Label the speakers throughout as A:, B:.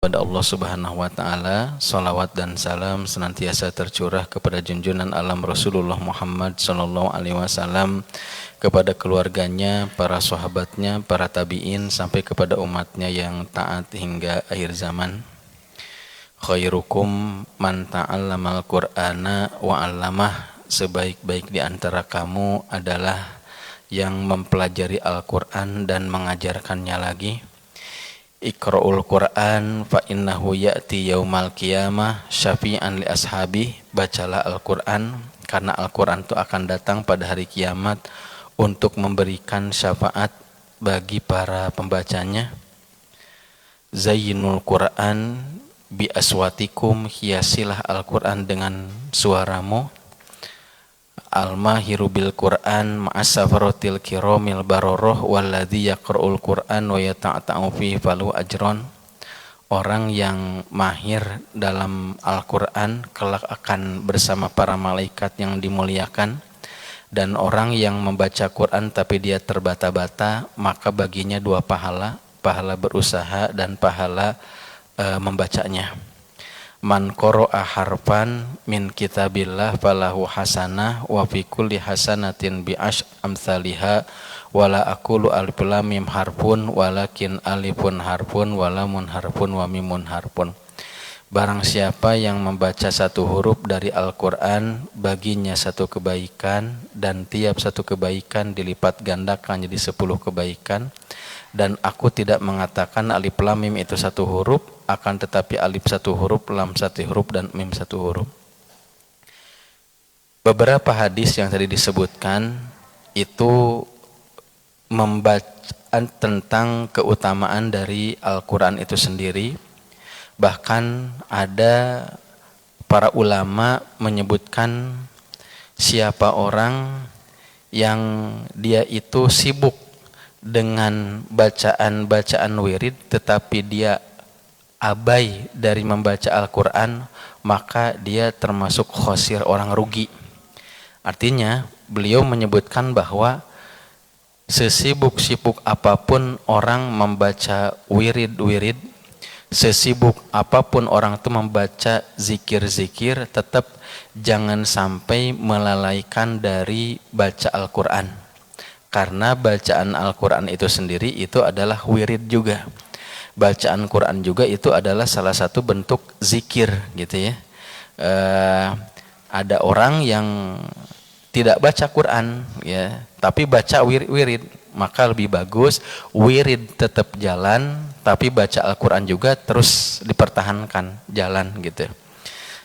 A: Kepada Allah Subhanahu wa taala, salawat dan salam senantiasa tercurah kepada junjungan alam Rasulullah Muhammad sallallahu alaihi wasallam, kepada keluarganya, para sahabatnya, para tabi'in sampai kepada umatnya yang taat hingga akhir zaman. Khairukum man ta'allamal Qur'ana wa 'allamah. Sebaik-baik di antara kamu adalah yang mempelajari Al-Qur'an dan mengajarkannya lagi. Iqra'ul Qur'an fa innahu ya'ti yaumal qiyamah syafi'an li ashabi. Bacalah Al-Qur'an karena Al-Qur'an itu akan datang pada hari kiamat untuk memberikan syafaat bagi para pembacanya. Zayyinul Qur'an bi aswatikum, hiasilah Al-Qur'an dengan suaramu. Al-mahiru bil Qur'an ma'asafaratil kiramil baroroh walladzi yaqra'ul Qur'an wa yata'ta'u fihi falu ajron. Orang yang mahir dalam Al-Qur'an kelak akan bersama para malaikat yang dimuliakan, dan orang yang membaca Qur'an tapi dia terbata-bata maka baginya dua pahala, pahala berusaha dan pahala membacanya. Man qara'a harfan min kitabillah falahu hasanah wa fi kulli hasanatin bi amsalihha wala aqulu alif lam mim harfun walakin alifun harfun wa lamun harfun wa mimun harfun. Barang siapa yang membaca satu huruf dari Al-Qur'an, baginya satu kebaikan, dan tiap satu kebaikan dilipat gandakan jadi 10 kebaikan. Dan aku tidak mengatakan alif lam mim itu satu huruf, akan tetapi alif satu huruf, lam satu huruf, dan mim satu huruf. Beberapa hadis yang tadi disebutkan itu membaca tentang keutamaan dari Al-Quran itu sendiri. Bahkan ada para ulama menyebutkan siapa orang yang dia itu sibuk dengan bacaan-bacaan wirid tetapi dia abai dari membaca Al-Quran, maka dia termasuk khosir, orang rugi. Artinya beliau menyebutkan bahwa sesibuk-sibuk apapun orang membaca wirid-wirid, sesibuk apapun orang itu membaca zikir-zikir, tetap jangan sampai melalaikan dari baca Al-Quran. Karena bacaan Al-Quran itu sendiri itu adalah wirid juga. Bacaan Quran juga itu adalah salah satu bentuk zikir gitu ya. Ada orang yang tidak baca Quran ya, tapi baca wirid, maka lebih bagus wirid tetap jalan tapi baca Al-Quran juga terus dipertahankan jalan gitu.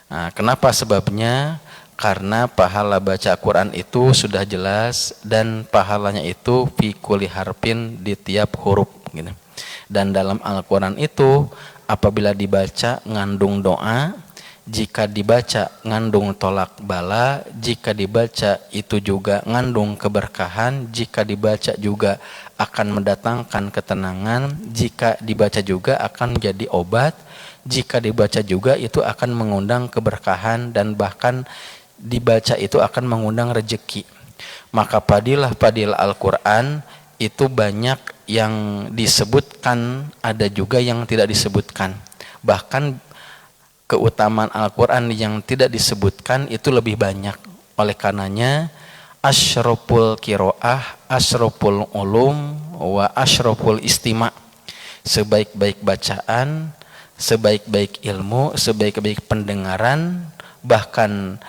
A: Nah, kenapa sebabnya? Karena pahala baca Quran itu sudah jelas, dan pahalanya itu fi kulli harfin, di tiap huruf gitu. Dan dalam Al-Quran itu apabila dibaca ngandung doa, jika dibaca ngandung tolak bala, jika dibaca itu juga ngandung keberkahan, jika dibaca juga akan mendatangkan ketenangan, jika dibaca juga akan menjadi obat, jika dibaca juga itu akan mengundang keberkahan, dan bahkan dibaca itu akan mengundang rezeki. Maka padilah Al-Quran itu banyak yang disebutkan, ada juga yang tidak disebutkan. Bahkan keutamaan Al-Quran yang tidak disebutkan itu lebih banyak. Oleh karenanya asyraful qiraah, asyraful ulum, wa asyraful istima'. Sebaik-baik bacaan, sebaik-baik ilmu, sebaik-baik pendengaran, bahkan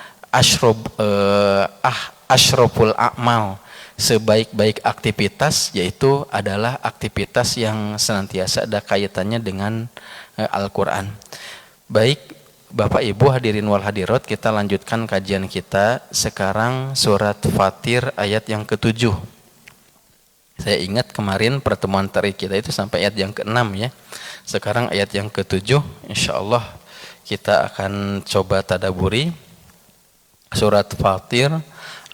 A: asyraful a'mal, sebaik-baik aktivitas, yaitu adalah aktivitas yang senantiasa ada kaitannya dengan Al-Quran. Baik Bapak Ibu hadirin wal hadirat, kita lanjutkan kajian kita. Sekarang surat Fatir ayat yang ke-7. Saya ingat kemarin pertemuan tarik kita itu sampai ayat yang ke-6 ya. Sekarang ayat yang ke-7, insyaallah kita akan coba tadaburi surat Fatir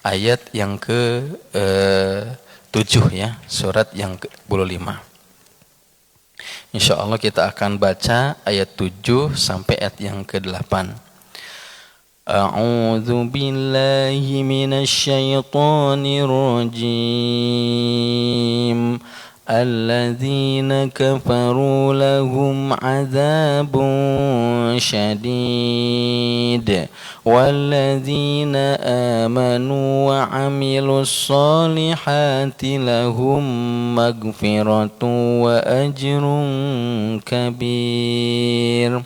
A: ayat yang ke-7 ya, surat yang ke-25. Insyaallah kita akan baca ayat 7 sampai ayat yang ke-8. A'udzu billahi minasy syaithanir rajim. الذين كفروا لهم عذاب شديد والذين آمنوا وعملوا الصالحات لهم مغفرة وأجر كبير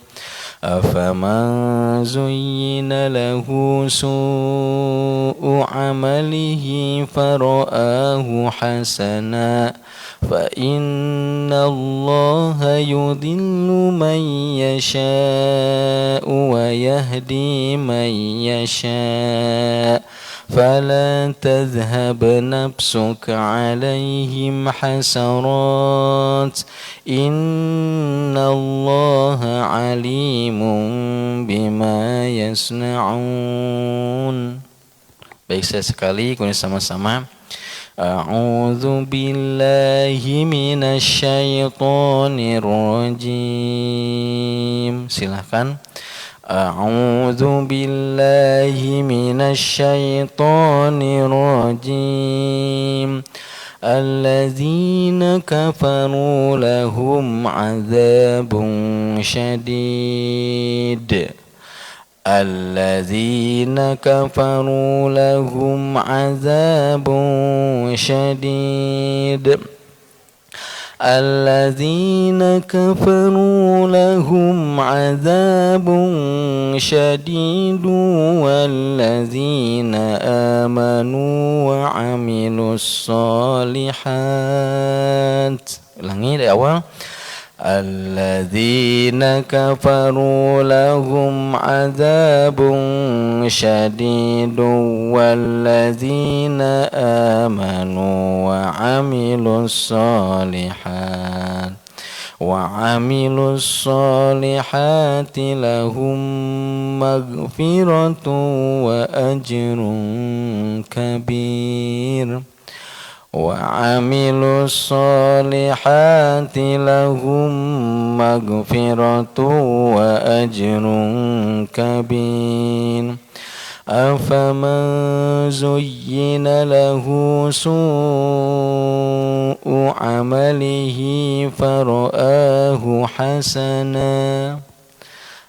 A: أفمن زين له سوء عمله فرآه حسنا فإن الله يضل من يشاء ويهدي من يشاء فلا تذهب نفسك عليهم حسرات إن الله عليم بما يصنعون. Baik, sekali kemudian sama-sama A'udzu billahi minasyaitonir rajim. Silakan. A'udzu billahi minasyaitonir rajim. Alladzina kafaru lahum 'adzabun syadid. الذين كفروا لهم عذاب شديد الذين كفروا لهم عذاب شديد والذين آمنوا وعملوا الصالحات. Ulangi dari awal. الذين كفروا لهم عذاب شديد والذين آمنوا وعملوا الصالحات لهم مغفرة وأجر كبير وعملوا الصالحات لهم مغفرة وأجر كبير أفمن زين له سوء عمله فرآه حسنا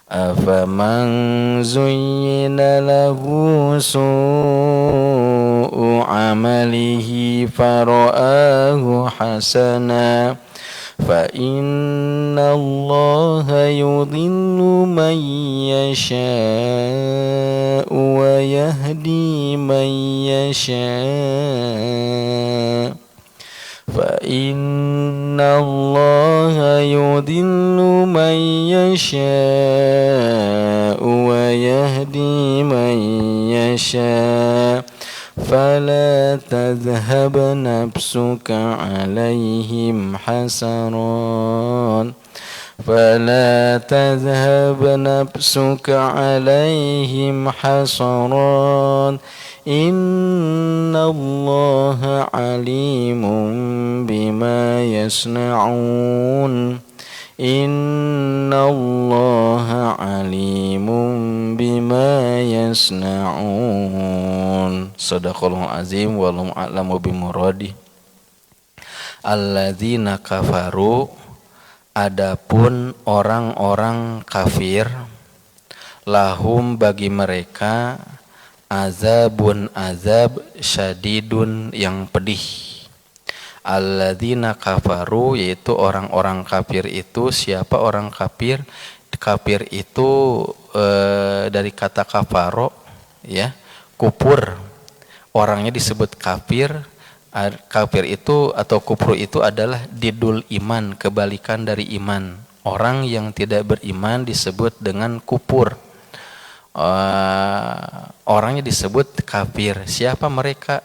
A: أفمن زين له سوء عمله فرآه حسنا فإن الله يضل من يشاء ويهدي من يشاء فإن الله يضل من يشاء ويهدي من يشاء فلا تذهب نفسك عليهم حسرات فلا تذهب نفسك عليهم حسرات إن الله عليم بما يصنعون إن الله عليم بما يصنعون. Shadaqallahul azim wallahu a'lamu bimuradi. Alladzina kafaru, adapun orang-orang kafir, lahum bagi mereka azabun azab syadidun yang pedih. Alladzina kafaru, yaitu orang-orang kafir itu. Siapa orang kafir? Kafir itu dari kata kafaro, ya, kufur. Orangnya disebut kafir. Kafir itu atau kufur itu adalah didul iman, kebalikan dari iman. Orang yang tidak beriman disebut dengan kufur. Orangnya disebut kafir. Siapa mereka?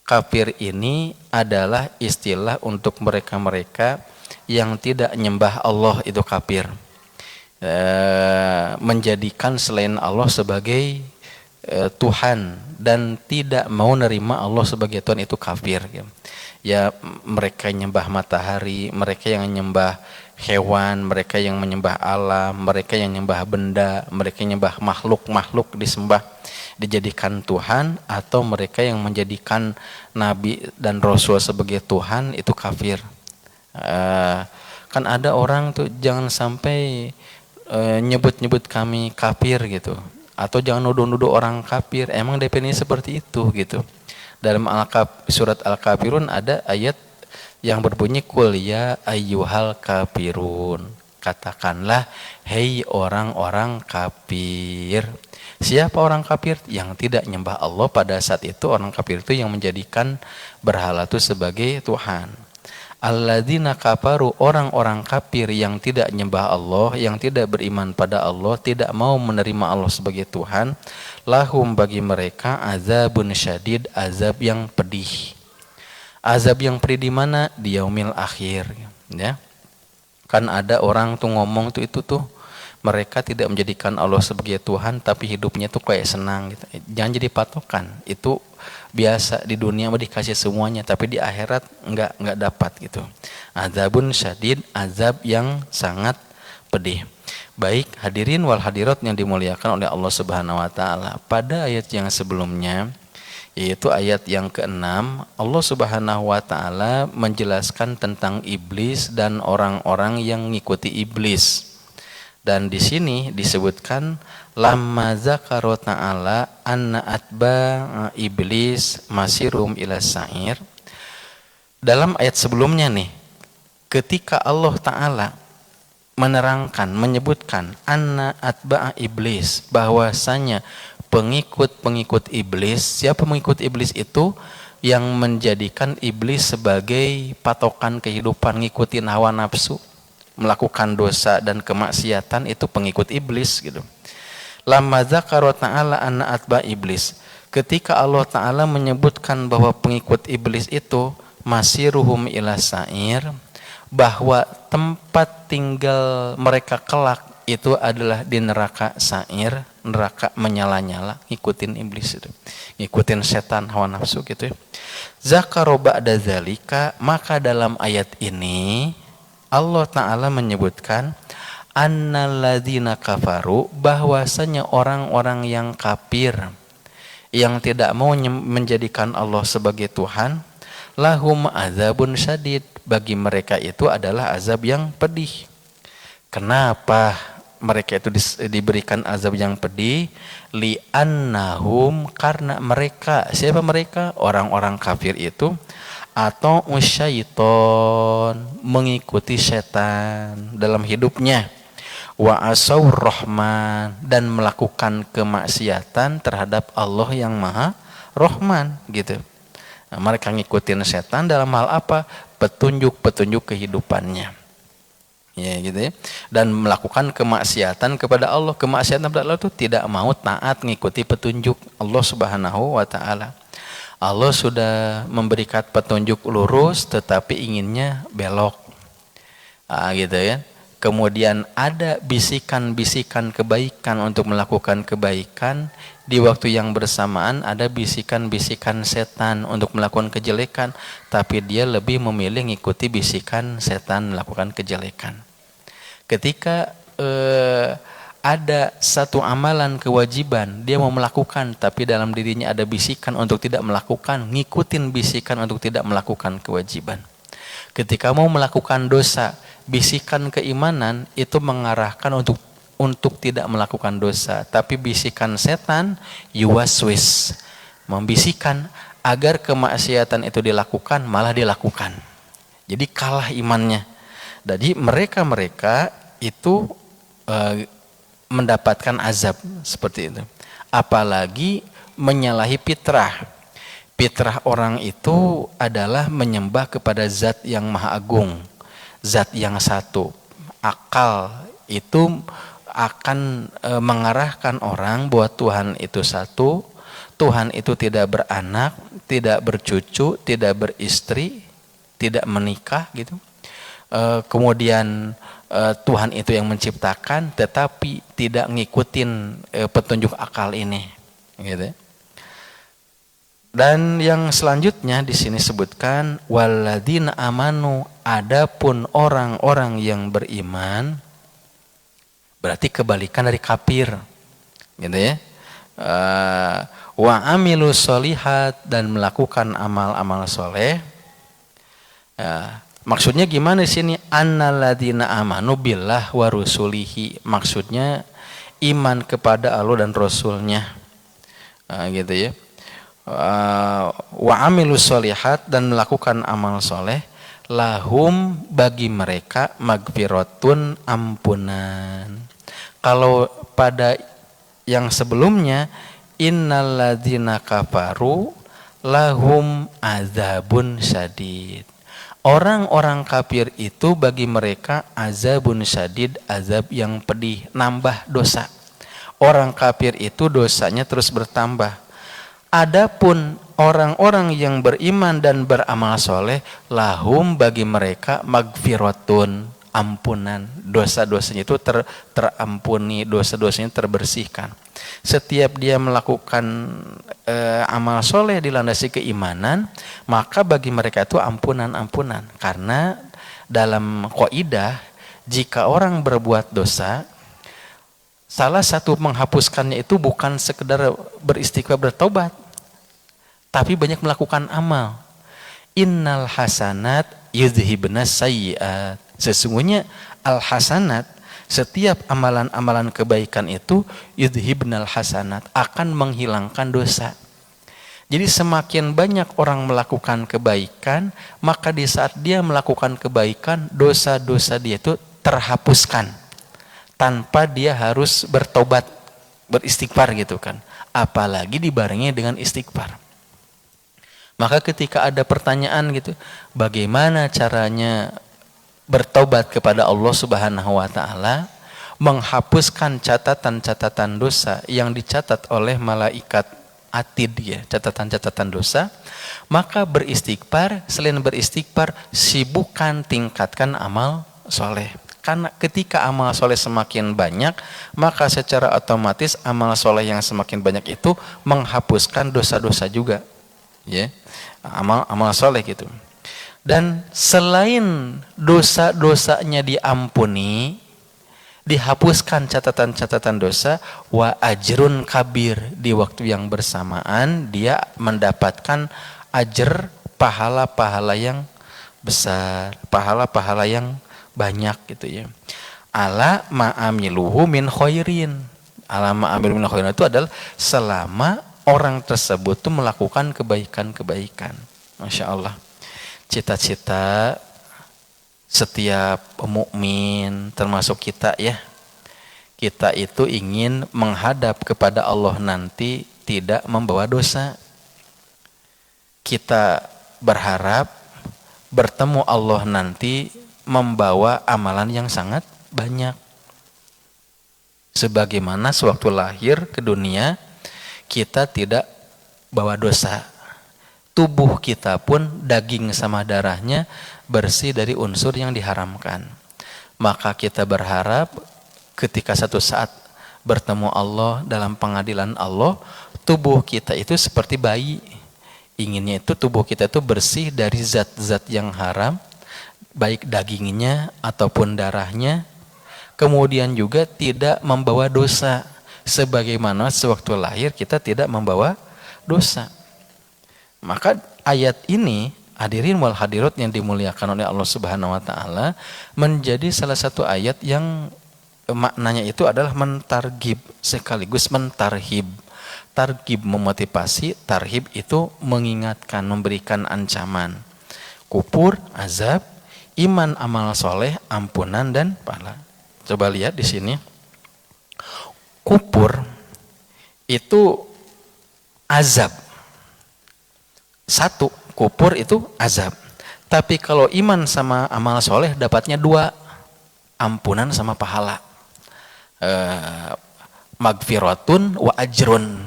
A: Kafir ini adalah istilah untuk mereka-mereka yang tidak nyembah Allah, itu kafir. Menjadikan selain Allah sebagai Tuhan dan tidak mau nerima Allah sebagai Tuhan, itu kafir. Ya, mereka nyembah matahari, mereka yang nyembah hewan, mereka yang menyembah alam, mereka yang menyembah benda, mereka yang menyembah makhluk-makhluk disembah dijadikan Tuhan, atau mereka yang menjadikan Nabi dan Rasul sebagai Tuhan, itu kafir. Kan ada orang tuh jangan sampai nyebut-nyebut kami kafir gitu, atau jangan nuduh-nuduh orang kafir. Emang definisi seperti itu gitu. Dalam surat Al-Kafirun ada ayat yang berbunyi kul ya ayyuhal kafirun, katakanlah hei orang-orang kafir. Siapa orang kafir? Yang tidak nyembah Allah pada saat itu. Orang kafir itu yang menjadikan berhala itu sebagai Tuhan. Alladzina kafaru, orang-orang kafir yang tidak nyembah Allah, yang tidak beriman pada Allah, tidak mau menerima Allah sebagai Tuhan, lahum bagi mereka azabun syadid, azab yang pedih. Azab yang pedih di mana? Di yaumil akhir, ya. Kan ada orang tuh ngomong tuh itu tuh mereka tidak menjadikan Allah sebagai Tuhan tapi hidupnya tuh kayak senang gitu. Jangan jadi patokan. Itu biasa di dunia mau dikasih semuanya tapi di akhirat enggak dapat gitu. Azabun syadid, azab yang sangat pedih. Baik, hadirin wal hadirat yang dimuliakan oleh Allah Subhanahu wa taala. Pada ayat yang sebelumnya, yaitu ayat yang ke-6, Allah Subhanahu wa taala menjelaskan tentang iblis dan orang-orang yang mengikuti iblis. Dan di sini disebutkan lamma zakara ta'ala anna atba iblis masirum ila sa'ir. Dalam ayat sebelumnya nih, ketika Allah taala menerangkan, menyebutkan anna atba iblis, bahwasanya pengikut-pengikut iblis, siapa pengikut iblis itu? Yang menjadikan iblis sebagai patokan kehidupan, ngikutin hawa nafsu, melakukan dosa dan kemaksiatan, itu pengikut iblis gitu. Lamma dzakara ta'ala anna atba iblis, ketika Allah taala menyebutkan bahwa pengikut iblis itu masiruhum ila sa'ir, bahwa tempat tinggal mereka kelak itu adalah di neraka sa'ir, neraka menyala-nyala, ngikutin iblis itu, ngikutin setan, hawa nafsu gitu ya. Zakaro ba'da zalika, maka dalam ayat ini Allah Ta'ala menyebutkan annalladzina kafaru, bahwasanya orang-orang yang kafir, yang tidak mau menjadikan Allah sebagai Tuhan, lahum azabun syadid, bagi mereka itu adalah azab yang pedih. Kenapa mereka itu diberikan azab yang pedih? Li'annahum, karena mereka, siapa mereka? Orang-orang kafir itu, atau syaiton, mengikuti setan dalam hidupnya, wa asaur rahman, dan melakukan kemaksiatan terhadap Allah yang maha rahman gitu. Nah, mereka ngikutin setan dalam hal apa? Petunjuk-petunjuk kehidupannya, ya gitu ya. Dan melakukan kemaksiatan kepada Allah. Kemaksiatan kepada Allah itu tidak mau taat ngikuti petunjuk Allah Subhanahu wa taala. Allah sudah memberikan petunjuk lurus tetapi inginnya belok, gitu ya. Kemudian ada bisikan-bisikan kebaikan untuk melakukan kebaikan, di waktu yang bersamaan ada bisikan-bisikan setan untuk melakukan kejelekan, tapi dia lebih memilih mengikuti bisikan setan melakukan kejelekan. Ketika ada satu amalan kewajiban dia mau melakukan, tapi dalam dirinya ada bisikan untuk tidak melakukan, ngikutin bisikan untuk tidak melakukan kewajiban. Ketika mau melakukan dosa, bisikan keimanan itu mengarahkan untuk tidak melakukan dosa, tapi bisikan setan yuwaswis, membisikkan agar kemaksiatan itu dilakukan, malah dilakukan. Jadi kalah imannya. Jadi mereka itu mendapatkan azab seperti itu. Apalagi menyalahi fitrah. Fitrah orang itu adalah menyembah kepada zat yang maha agung, zat yang satu. Akal itu akan mengarahkan orang bahwa Tuhan itu satu, Tuhan itu tidak beranak, tidak bercucu, tidak beristri, tidak menikah gitu. Kemudian Tuhan itu yang menciptakan, tetapi tidak ngikutin petunjuk akal ini, gitu. Dan yang selanjutnya di sini sebutkan walladzina amanu, adapun orang-orang yang beriman, berarti kebalikan dari kafir, gitu ya. Wa amilu solihat, dan melakukan amal-amal soleh. Maksudnya gimana di sini? Annalladzina amanu billah wa rusulihi, maksudnya iman kepada Allah dan Rasulnya, gitu ya. Wa amilu solihat, dan melakukan amal soleh, lahum, bagi mereka, magfiratun, ampunan. Kalau pada yang sebelumnya innalladzina kafaru lahum adzabun syadid, orang-orang kafir itu bagi mereka azabun syadid, azab yang pedih, nambah dosa. Orang kafir itu dosanya terus bertambah. Adapun orang-orang yang beriman dan beramal soleh, lahum, bagi mereka, magfiratun, ampunan, dosa-dosanya itu terampuni, dosa-dosanya terbersihkan. Setiap dia melakukan amal soleh dilandasi keimanan, maka bagi mereka itu ampunan-ampunan. Karena dalam kaidah, jika orang berbuat dosa, salah satu menghapuskannya itu bukan sekedar beristighfar, bertobat, tapi banyak melakukan amal. Innal hasanat yudhibnas sayyiat. Sesungguhnya al hasanat, setiap amalan-amalan kebaikan itu yudhibnal hasanat, akan menghilangkan dosa. Jadi semakin banyak orang melakukan kebaikan, maka di saat dia melakukan kebaikan, dosa-dosa dia itu terhapuskan tanpa dia harus bertobat, beristighfar gitu kan. Apalagi dibarengi dengan istighfar. Maka ketika ada pertanyaan gitu, bagaimana caranya bertobat kepada Allah Subhanahu wa taala, menghapuskan catatan-catatan dosa yang dicatat oleh malaikat atid ya, catatan-catatan dosa, maka beristighfar, selain beristighfar, sibukkan tingkatkan amal soleh. Karena ketika amal soleh semakin banyak, maka secara otomatis amal soleh yang semakin banyak itu menghapuskan dosa-dosa juga. Ya, amal soleh gitu. Dan selain dosa-dosanya diampuni, dihapuskan catatan-catatan dosa, wa ajrun kabir, di waktu yang bersamaan dia mendapatkan ajar, pahala-pahala yang besar, pahala-pahala yang banyak gitu ya. Ala ma'amiluhu min khairin. Ala ma'amiluhu min khairin itu adalah selama orang tersebut tuh melakukan kebaikan-kebaikan. Masya Allah. Cita-cita setiap mukmin termasuk kita ya. Kita itu ingin menghadap kepada Allah nanti tidak membawa dosa. Kita berharap bertemu Allah nanti membawa amalan yang sangat banyak. Sebagaimana sewaktu lahir ke dunia, kita tidak bawa dosa. Tubuh kita pun daging sama darahnya bersih dari unsur yang diharamkan. Maka kita berharap ketika satu saat bertemu Allah dalam pengadilan Allah, tubuh kita itu seperti bayi. Inginnya itu tubuh kita itu bersih dari zat-zat yang haram, baik dagingnya ataupun darahnya. Kemudian juga tidak membawa dosa. Sebagaimana sewaktu lahir kita tidak membawa dosa. Maka ayat ini, hadirin wal hadirat yang dimuliakan oleh Allah Subhanahu wa taala, menjadi salah satu ayat yang maknanya itu adalah mentarghib sekaligus mentarhib. Targhib memotivasi, tarhib itu mengingatkan, memberikan ancaman. Kufur, azab, iman, amal soleh, ampunan dan pahala. Coba lihat di sini. Kufur itu azab. Satu, kufur itu azab. Tapi kalau iman sama amal soleh dapatnya dua, ampunan sama pahala. Magfiratun wa ajrun,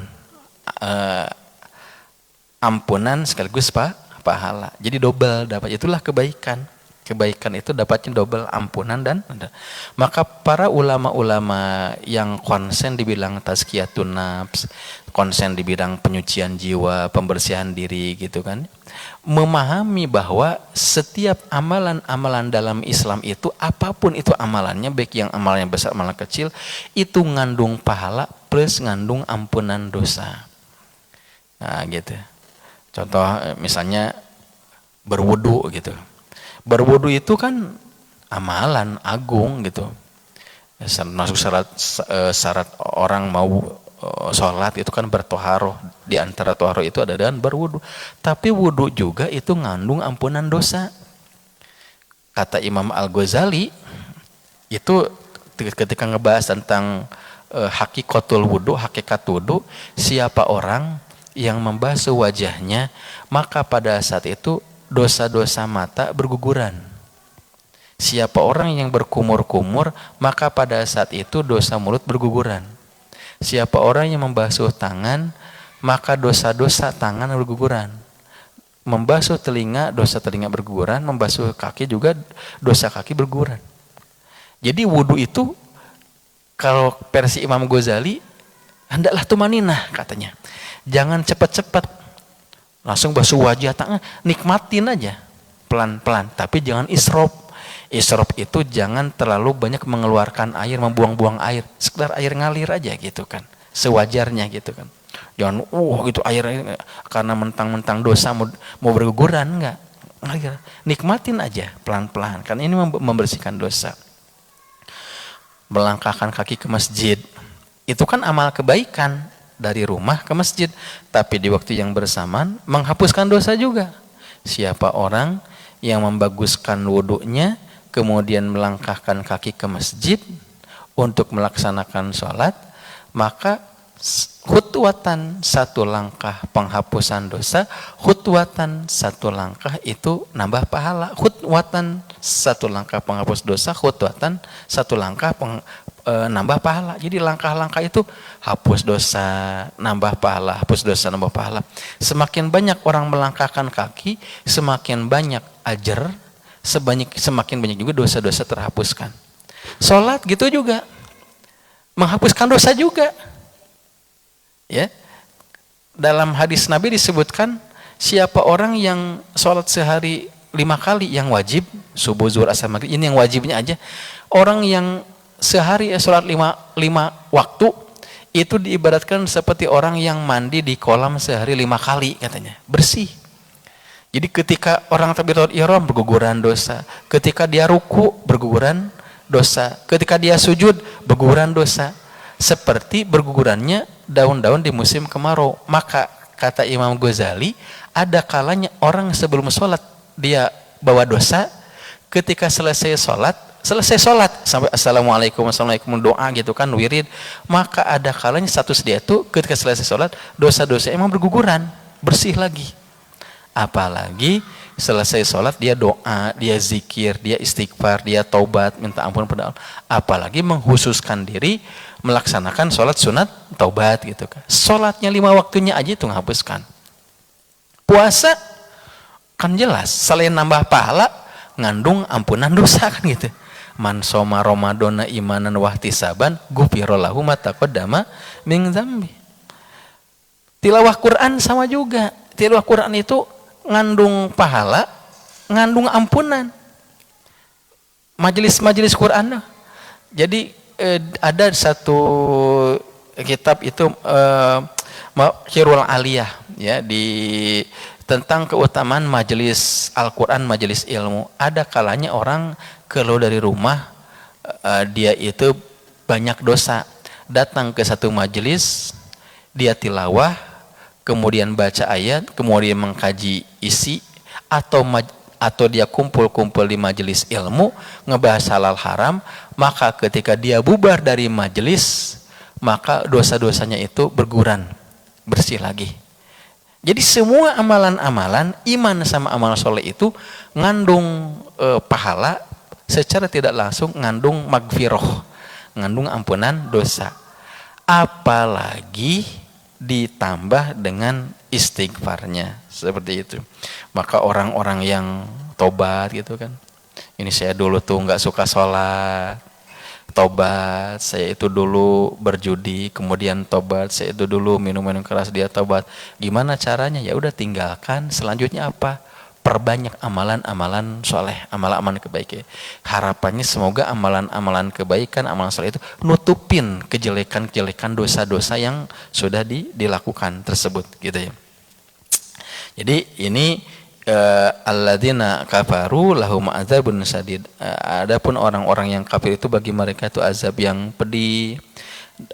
A: ampunan sekaligus pahala. Jadi double dapat, itulah kebaikan. Kebaikan itu dapatnya double, ampunan dan maka para ulama-ulama yang konsen di bidang tazkiyatun nafs, konsen di bidang penyucian jiwa, pembersihan diri gitu kan, memahami bahwa setiap amalan-amalan dalam Islam itu, apapun itu amalannya, baik yang amalnya besar amalan kecil, itu ngandung pahala plus ngandung ampunan dosa. Nah gitu. Contoh misalnya berwudu gitu. Berwudu itu kan amalan agung gitu. Masuk syarat orang mau sholat itu kan bertoharoh. Di antara toharoh itu ada dengan berwudu. Tapi wudu juga itu ngandung ampunan dosa. Kata Imam Al-Ghazali itu ketika ngebahas tentang hakikatul wudu, hakikat wudu, siapa orang yang membasuh wajahnya, maka pada saat itu dosa-dosa mata berguguran. Siapa orang yang berkumur-kumur, maka pada saat itu dosa mulut berguguran. Siapa orang yang membasuh tangan, maka dosa-dosa tangan berguguran. Membasuh telinga, dosa telinga berguguran. Membasuh kaki juga dosa kaki berguguran. Jadi wudu itu, kalau versi Imam Ghazali, hendaklah tumaninah katanya. Jangan cepat-cepat langsung basuh wajah tangan, nikmatin aja pelan-pelan, tapi jangan isrof. Isrof itu jangan terlalu banyak mengeluarkan air, membuang-buang air, sekedar air ngalir aja gitu kan, sewajarnya gitu kan. Jangan gitu air karena mentang-mentang dosa mau berguguran, enggak, ngalir, nikmatin aja pelan-pelan, karena ini membersihkan dosa. Melangkahkan kaki ke masjid itu kan amal kebaikan, dari rumah ke masjid, tapi di waktu yang bersamaan menghapuskan dosa juga. Siapa orang yang membaguskan wudunya, kemudian melangkahkan kaki ke masjid untuk melaksanakan sholat, maka khutwatan satu langkah penghapusan dosa, khutwatan satu langkah itu nambah pahala. Khutwatan satu langkah penghapus dosa, khutwatan satu langkah nambah pahala. Jadi langkah-langkah itu hapus dosa, nambah pahala, hapus dosa, nambah pahala. Semakin banyak orang melangkahkan kaki, semakin banyak ajar, semakin banyak juga dosa-dosa terhapuskan. Sholat gitu juga, menghapuskan dosa juga. Ya, dalam hadis Nabi disebutkan, siapa orang yang sholat sehari 5 kali yang wajib, subuh, zuhur, asar, maghrib, ini yang wajibnya aja. Orang yang sehari sholat 5 waktu itu diibaratkan seperti orang yang mandi di kolam sehari 5 kali katanya, bersih. Jadi ketika orang takbiratul ihram berguguran dosa, ketika dia ruku berguguran dosa, ketika dia sujud berguguran dosa, seperti bergugurannya daun-daun di musim kemarau. Maka kata Imam Ghazali, ada kalanya orang sebelum sholat dia bawa dosa, ketika selesai sholat sampai assalamualaikum doa gitu kan, wirid, maka ada kalanya status dia tuh ketika selesai sholat dosa-dosa emang berguguran, bersih lagi. Apalagi selesai sholat dia doa, dia zikir, dia istighfar, dia taubat, minta ampun pada Allah. Apalagi menghususkan diri melaksanakan sholat sunat taubat gitu kan. Sholatnya 5 waktunya aja itu menghapuskan. Puasa kan jelas, selain nambah pahala, ngandung ampunan dosa kan gitu. Man soma Ramadana imanan wahtisaban ghufira lahu ma taqaddama min dzambi. Tilawah Quran sama juga. Tilawah Quran itu ngandung pahala, ngandung ampunan. Majelis-majelis Quran. Jadi ada satu kitab itu Makhirul Aliyah ya, di tentang keutamaan majelis Al-Quran, majelis ilmu. Ada kalanya orang keluar dari rumah, dia itu banyak dosa, datang ke satu majelis, dia tilawah, kemudian baca ayat, kemudian mengkaji isi, atau dia kumpul-kumpul di majelis ilmu, ngebahas halal haram, maka ketika dia bubar dari majelis, maka dosa-dosanya itu berguguran, bersih lagi. Jadi semua amalan-amalan, iman sama amal soleh itu ngandung pahala, secara tidak langsung ngandung magfiroh, ngandung ampunan dosa. Apalagi ditambah dengan istighfarnya, seperti itu. Maka orang-orang yang tobat gitu kan, ini saya dulu tuh nggak suka sholat, tobat, saya itu dulu berjudi, kemudian tobat, saya itu dulu minum-minum keras, dia tobat. Gimana caranya? Ya udah tinggalkan. Selanjutnya apa? Perbanyak amalan-amalan soleh, amalan-amalan kebaikan. Harapannya semoga amalan-amalan kebaikan, amalan soleh itu nutupin kejelekan-kejelekan, dosa-dosa yang sudah dilakukan tersebut, gitu ya. Jadi ini alladzina kafaru lahum adzabun sadid. Adapun orang-orang yang kafir itu bagi mereka itu azab yang pedih.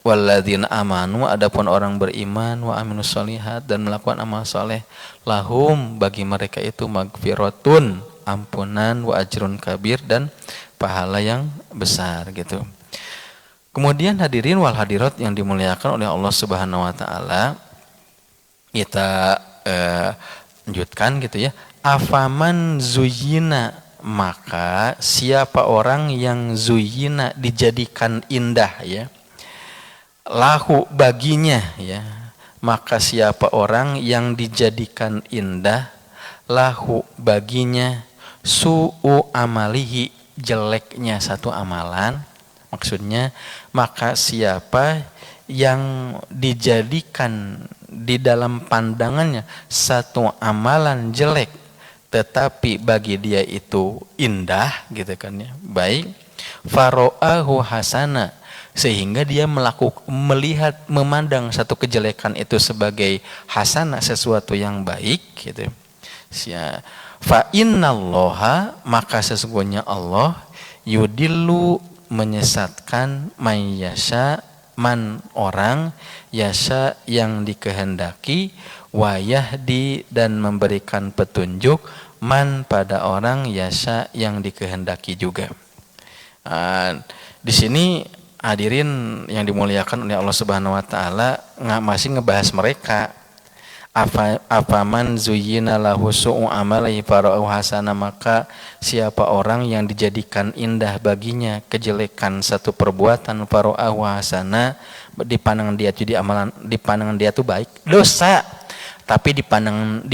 A: Walladzina amanu, adapun orang beriman wa aminus solihat dan melakukan amal soleh, lahum bagi mereka itu magfiratun, ampunan, wa ajrun kabir dan pahala yang besar, gitu. Kemudian hadirin wal hadirat yang dimuliakan oleh Allah Subhanahu wa taala, kita lanjutkan gitu ya. Afaman zuyina, maka siapa orang yang zuyina dijadikan indah ya, lahu baginya ya, maka siapa orang yang dijadikan indah, lahu baginya, su'u amalihi, jeleknya satu amalan, maksudnya maka siapa yang dijadikan di dalam pandangannya satu amalan jelek tetapi bagi dia itu indah, gitu kan ya, baik, faro'ahu hasana, sehingga dia melihat, memandang satu kejelekan itu sebagai hasanah, sesuatu yang baik, gitu. Fa innallaha, maka sesungguhnya Allah, yudillu, menyesatkan, man yasha, man orang, yasha yang dikehendaki, wa yahdi dan memberikan petunjuk, man pada orang, yasha yang dikehendaki juga. Di sini hadirin yang dimuliakan oleh Allah Subhanahu wa taala, masih ngebahas mereka. Afaman zuyyina lahu su'u amalihi fara'ahu hasana, maka siapa orang yang dijadikan indah baginya kejelekan satu perbuatan, fara'ahu hasana, di pandangan dia jadi amalan, di pandangan dia tuh baik, dosa, tapi di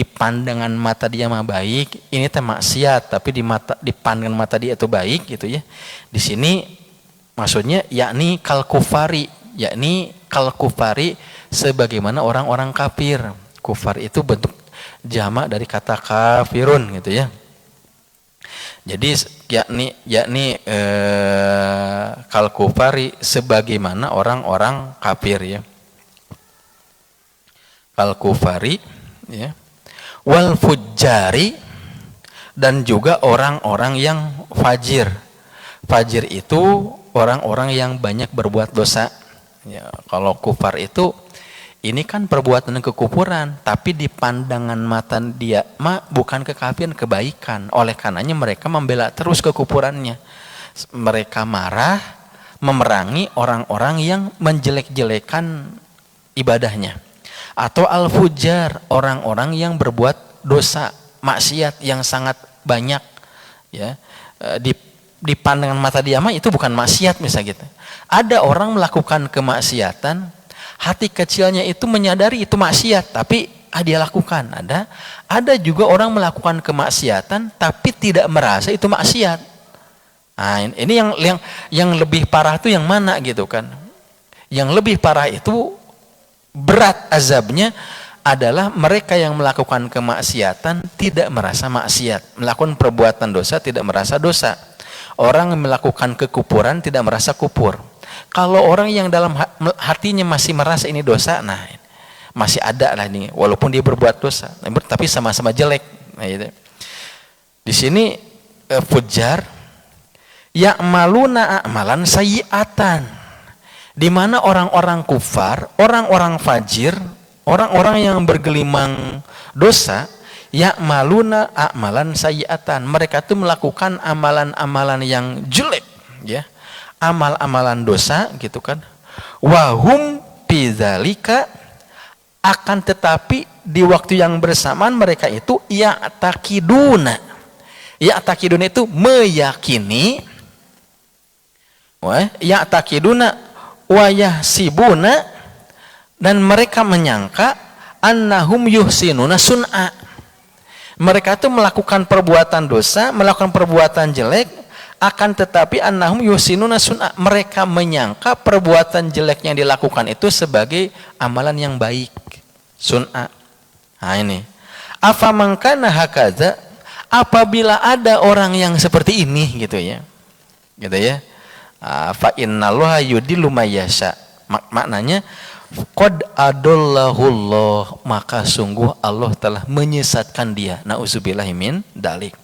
A: pandangan mata dia mah baik, ini teh maksiat, tapi di pandangan mata dia itu baik, gitu ya. Di sini maksudnya yakni kal kufari sebagaimana orang-orang kafir. Kufar itu bentuk jamak dari kata kafirun, gitu ya. Jadi yakni kal kufari sebagaimana orang-orang kafir ya. Kal kufari ya. Wal fujjari, dan juga orang-orang yang fajir. Fajir itu orang-orang yang banyak berbuat dosa. Ya, kalau kufar itu ini kan perbuatan kekufuran, tapi di pandangan mata dia bukan kekafiran, kebaikan. Oleh karenanya mereka membela terus kekufurannya. Mereka marah, memerangi orang-orang yang menjelek-jelekan ibadahnya. Atau al-fujar, orang-orang yang berbuat dosa, maksiat yang sangat banyak. Ya, di pandangan mata dia itu bukan maksiat misalnya gitu. Ada orang melakukan kemaksiatan, hati kecilnya itu menyadari itu maksiat, tapi dia lakukan. Ada juga orang melakukan kemaksiatan tapi tidak merasa itu maksiat. Nah, ini yang lebih parah itu yang mana, gitu kan? Yang lebih parah itu berat azabnya adalah mereka yang melakukan kemaksiatan tidak merasa maksiat, melakukan perbuatan dosa tidak merasa dosa. Orang yang melakukan kekufuran tidak merasa kufur. Kalau orang yang dalam hatinya masih merasa ini dosa, nah masih ada lah ini, walaupun dia berbuat dosa, tapi sama-sama jelek. Nah, gitu. Di sini fujar, ya'maluna a'malan sayyi'atan, di mana orang-orang kufar, orang-orang fajir, orang-orang yang bergelimang dosa, ya'maluna a'malan sayyi'atan, mereka itu melakukan amalan-amalan yang jelek, ya. Amal-amalan dosa, gitu kan. Wahum bidzalika, akan tetapi di waktu yang bersamaan mereka itu ya'taqiduna itu meyakini, ya'taqiduna wa yahsibuna, dan mereka menyangka annahum yuhsinuna sun'a, mereka itu melakukan perbuatan dosa, melakukan perbuatan jelek, Akan tetapi annahum yusinuna sun'a, mereka menyangka perbuatan jelek yang dilakukan itu sebagai amalan yang baik, sun'a. Nah ini, afa man kana hakaza, apabila ada orang yang seperti ini gitu ya. Gitu ya. Fa innallaha yudillu may yasha. Maknanya qad adallahullah, maka sungguh Allah telah menyesatkan dia. Nauzubillahi min dalik.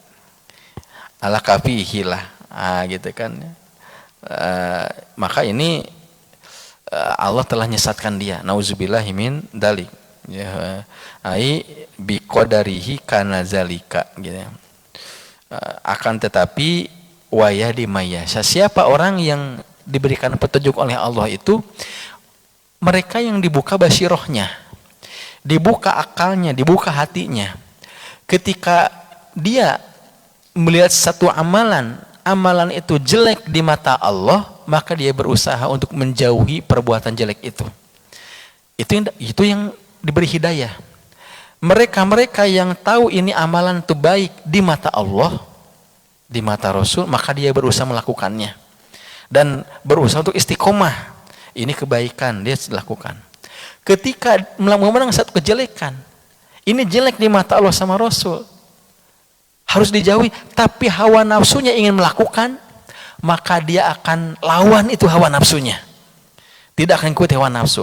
A: Ala kafihilah. Gitu kan. Maka ini Allah telah menyesatkan dia. Nauzubillahi min dalik. Ya, ai bi qadarihi kana zalika gitu. Akan tetapi wayadi mayasya, siapa orang yang diberikan petunjuk oleh Allah itu mereka yang dibuka basirohnya, dibuka akalnya, dibuka hatinya. Ketika dia melihat satu amalan itu jelek di mata Allah, maka dia berusaha untuk menjauhi perbuatan jelek itu. Itu yang diberi hidayah. Mereka yang tahu ini amalan itu baik di mata Allah, di mata Rasul, maka dia berusaha melakukannya dan berusaha untuk istiqomah. Ini kebaikan dia lakukan. Ketika memandang satu kejelekan, ini jelek di mata Allah sama Rasul, harus dijauhi, tapi hawa nafsunya ingin melakukan, maka dia akan lawan itu hawa nafsunya. Tidak akan ikut hawa nafsu.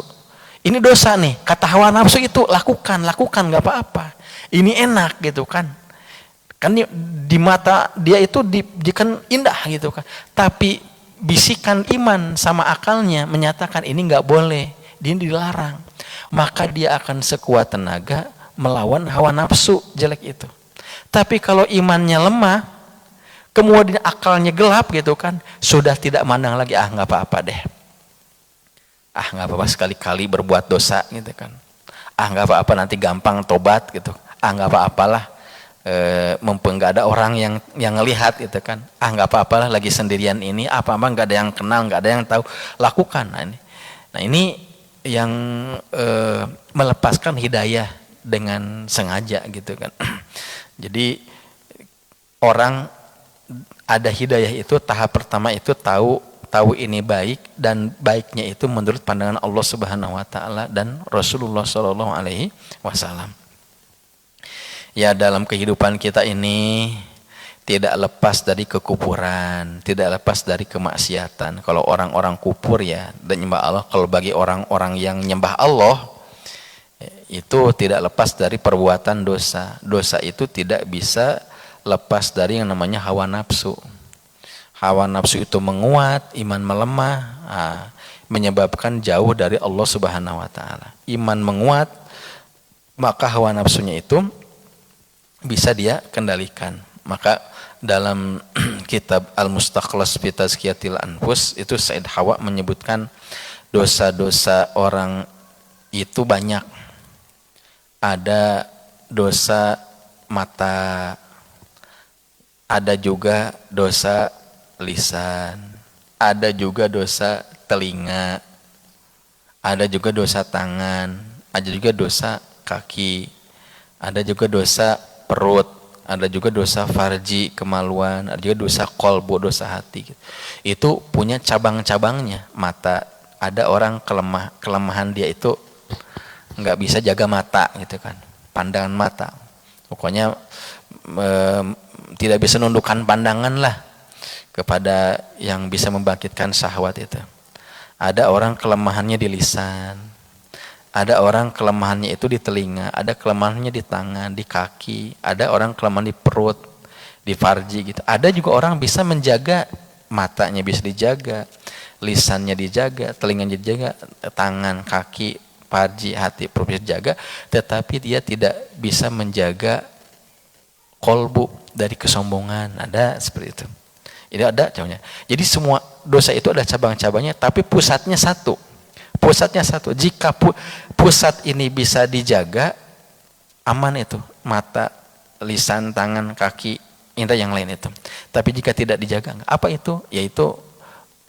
A: Ini dosa nih, kata hawa nafsu itu lakukan nggak apa-apa. Ini enak gitu kan. Kan di mata dia itu kan indah gitu kan. Tapi bisikan iman sama akalnya menyatakan ini nggak boleh, dia dilarang. Maka dia akan sekuat tenaga melawan hawa nafsu jelek itu. Tapi kalau imannya lemah, kemudian akalnya gelap gitu kan, sudah tidak mandang lagi, nggak apa-apa deh. Nggak apa-apa sekali-kali berbuat dosa gitu kan. Nggak apa-apa nanti gampang tobat gitu. Nggak apa-apalah. Mumpung nggak ada orang yang ngelihat gitu kan. Nggak apa-apalah lagi sendirian ini, apa-apa nggak ada yang kenal, nggak ada yang tahu, lakukan. Nah ini yang melepaskan hidayah dengan sengaja gitu kan. Jadi orang ada hidayah itu tahap pertama itu tahu ini baik, dan baiknya itu menurut pandangan Allah Subhanahu wa taala dan Rasulullah sallallahu alaihi wasallam. Ya, dalam kehidupan kita ini tidak lepas dari kekufuran, tidak lepas dari kemaksiatan. Kalau orang-orang kufur ya dan nyembah Allah, kalau bagi orang-orang yang nyembah Allah itu tidak lepas dari perbuatan dosa. Dosa itu tidak bisa lepas dari yang namanya hawa nafsu. Hawa nafsu itu menguat, iman melemah, menyebabkan jauh dari Allah Subhanahu wa taala. Iman menguat, maka hawa nafsunya itu bisa dia kendalikan. Maka dalam kitab Al-Mustakhlas fi Tazkiyatil Anfus itu Said Hawa menyebutkan dosa-dosa orang itu banyak. Ada dosa mata, ada juga dosa lisan, ada juga dosa telinga, ada juga dosa tangan, ada juga dosa kaki, ada juga dosa perut, ada juga dosa farji, kemaluan, ada juga dosa qalbu, dosa hati. Itu punya cabang-cabangnya. Mata, ada orang kelemahan dia itu nggak bisa jaga mata gitu kan, pandangan mata. Pokoknya tidak bisa nundukkan pandangan lah kepada yang bisa membangkitkan syahwat itu. Ada orang kelemahannya di lisan, ada orang kelemahannya itu di telinga, ada kelemahannya di tangan, di kaki, ada orang kelemahan di perut, di farji gitu. Ada juga orang bisa menjaga matanya, bisa dijaga, lisannya dijaga, telinganya dijaga, tangan, kaki, farji, hati, perut bisa dijaga, tetapi dia tidak bisa menjaga kolbu dari kesombongan. Ada seperti itu. Ini ada contohnya. Jadi semua dosa itu ada cabang-cabangnya, tapi pusatnya satu. Pusatnya satu. Jika pusat ini bisa dijaga, aman itu. Mata, lisan, tangan, kaki, indah yang lain itu. Tapi jika tidak dijaga, apa itu? Yaitu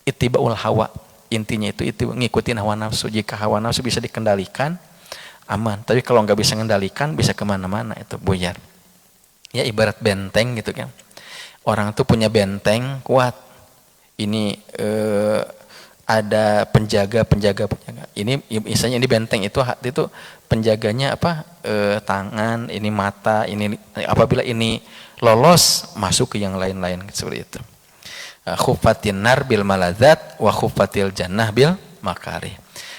A: ittibaul hawa. Intinya itu ngikutin hawa nafsu. Jika hawa nafsu bisa dikendalikan, aman. Tapi kalau nggak bisa mengendalikan, bisa kemana-mana itu buyar. Ya ibarat benteng gitu kan. orang tuh punya benteng kuat. Ini ada penjaga. Ini misalnya ini benteng itu hati itu penjaganya apa? Tangan, ini mata, ini apabila ini lolos masuk ke yang lain-lain seperti itu. Khuffatin nar bil maladzat wa khuffatil jannah bil makarih.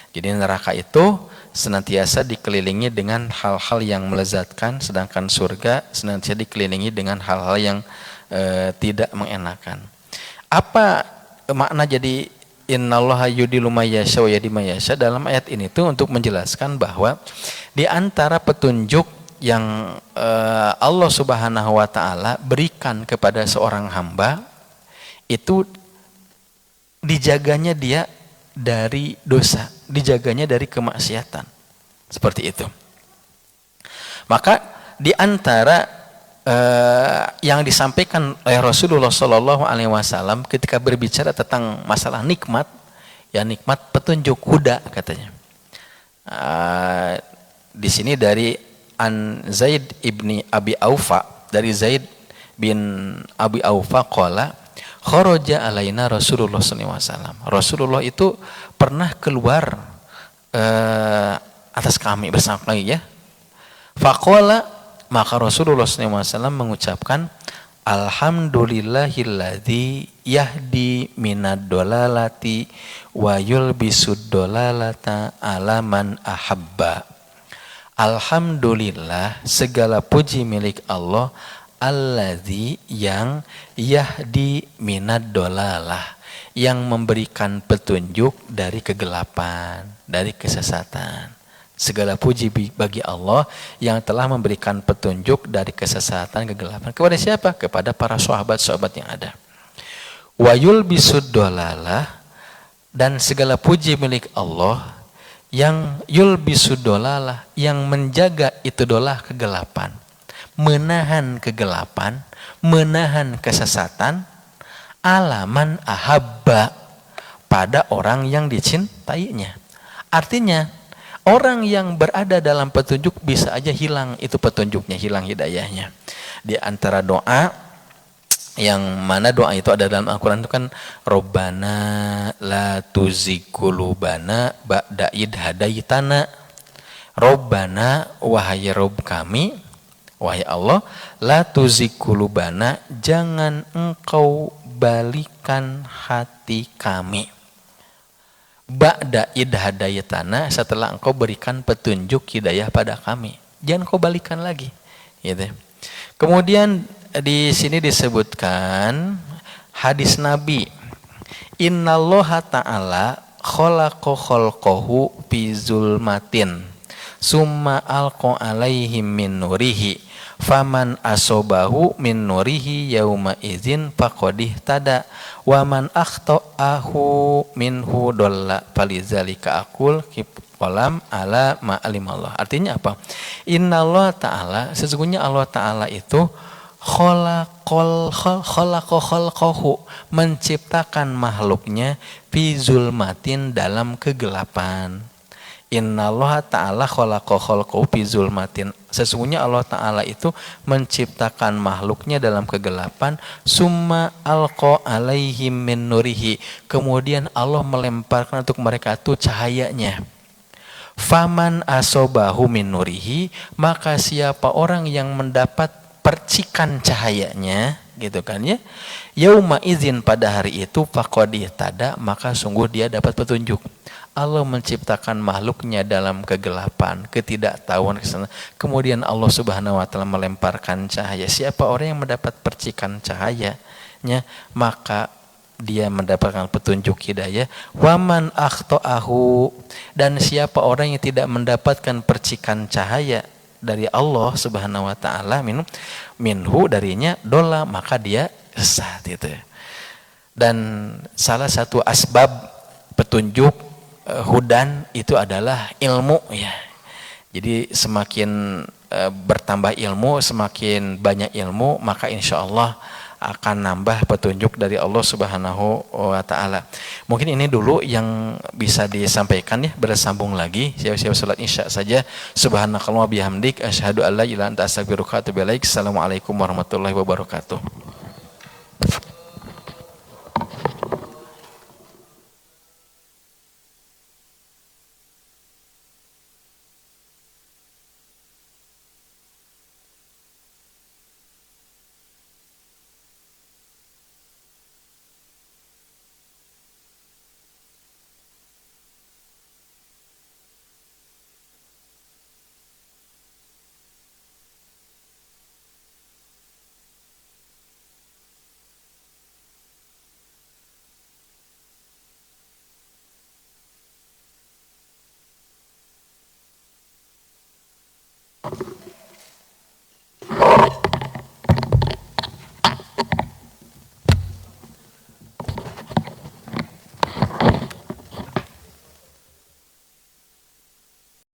A: Jadi neraka itu senantiasa dikelilingi dengan hal-hal yang melezatkan, sedangkan surga senantiasa dikelilingi dengan hal-hal yang tidak mengenakan. Apa makna jadi innallaha yudilu mayyasha wa yahdi mayyasha dalam ayat ini tuh untuk menjelaskan bahwa di antara petunjuk yang Allah Subhanahu wa taala berikan kepada seorang hamba itu dijaganya dia dari dosa, dijaganya dari kemaksiatan. Seperti itu. Maka di antara yang disampaikan oleh Rasulullah Shallallahu Alaihi Wasallam ketika berbicara tentang masalah nikmat, ya nikmat petunjuk huda katanya. Di sini dari An Zaid ibni Abi Aufa, dari Zaid bin Abi Aufa qala kharaja alaina Rasulullah Sallallahu Alaihi Wasallam. Rasulullah itu pernah keluar atas kami bersama kami ya. Faqala, maka Rasulullah SAW mengucapkan alhamdulillahilladzi yahdi minad dolalati wa yulbisud dolalata ala man ahabba. Alhamdulillah, segala puji milik Allah, alladzi yang yahdi minad dolalah, yang memberikan petunjuk dari kegelapan, dari kesesatan. Segala puji bagi Allah yang telah memberikan petunjuk dari kesesatan, kegelapan. Kepada siapa? Kepada para sahabat-sahabat yang ada. Wa yulbisud dolalah, dan segala puji milik Allah yang yulbisud dolalah, yang menjaga itu dolah kegelapan, menahan kegelapan, menahan kesesatan, alaman ahabba, pada orang yang dicintainya. Artinya orang yang berada dalam petunjuk bisa aja hilang itu petunjuknya, hilang hidayahnya. Di antara doa yang mana doa itu ada dalam Al-Quran itu kan Rabbana la tuzigh qulubana ba'da idh hadaitana. Rabbana, wahai Rabb kami, wahai Allah, la tuzigh qulubana, jangan engkau balikan hati kami. Ba'da idh hadayatana, setelah engkau berikan petunjuk hidayah pada kami, jangan kau balikan lagi gitu. Kemudian di sini disebutkan hadis Nabi, innallaha ta'ala khalaqa khalqahu fi zulmatin summa alqa alaihim min nurihi faman asobahu min nurihi yauma idzin faqadih tada wa man akhta'ahu minhu dolla falizalika aqul qalam ala ma'alimallah. Artinya apa? Innallaha ta'ala, sesungguhnya Allah ta'ala itu khalaqahu, menciptakan makhluknya fi zulmatin, dalam kegelapan. Innallaha ta'ala khalaqa khalqahu fi zulmatin, sesungguhnya Allah ta'ala itu menciptakan makhluknya dalam kegelapan. Summa alqa alaihim min nurihi, kemudian Allah melemparkan untuk mereka itu cahayanya. Faman asobahu min nurihi, maka siapa orang yang mendapat percikan cahayanya, gitu kan ya, yauma izin, pada hari itu, faqadih tada, maka sungguh dia dapat petunjuk. Allah menciptakan makhluknya dalam kegelapan, ketidaktahuan, kemudian Allah Subhanahu wa taala melemparkan cahaya. Siapa orang yang mendapat percikan cahayanya, maka dia mendapatkan petunjuk hidayah. Waman akhta'ahu, dan siapa orang yang tidak mendapatkan percikan cahaya dari Allah Subhanahu wa taala, minhu, darinya, dola, maka dia sesat itu. Dan salah satu asbab petunjuk hudan itu adalah ilmu ya. Jadi semakin bertambah ilmu, semakin banyak ilmu, maka insya Allah akan nambah petunjuk dari Allah Subhanahu wa taala. Mungkin ini dulu yang bisa disampaikan ya, bersambung lagi. Siap-siap salat Isya saja. Subhanakallah bihamdik asyhadu alla ilaha illa anta astaghfiruka wa atubu ilaik. Assalamualaikum warahmatullahi wabarakatuh.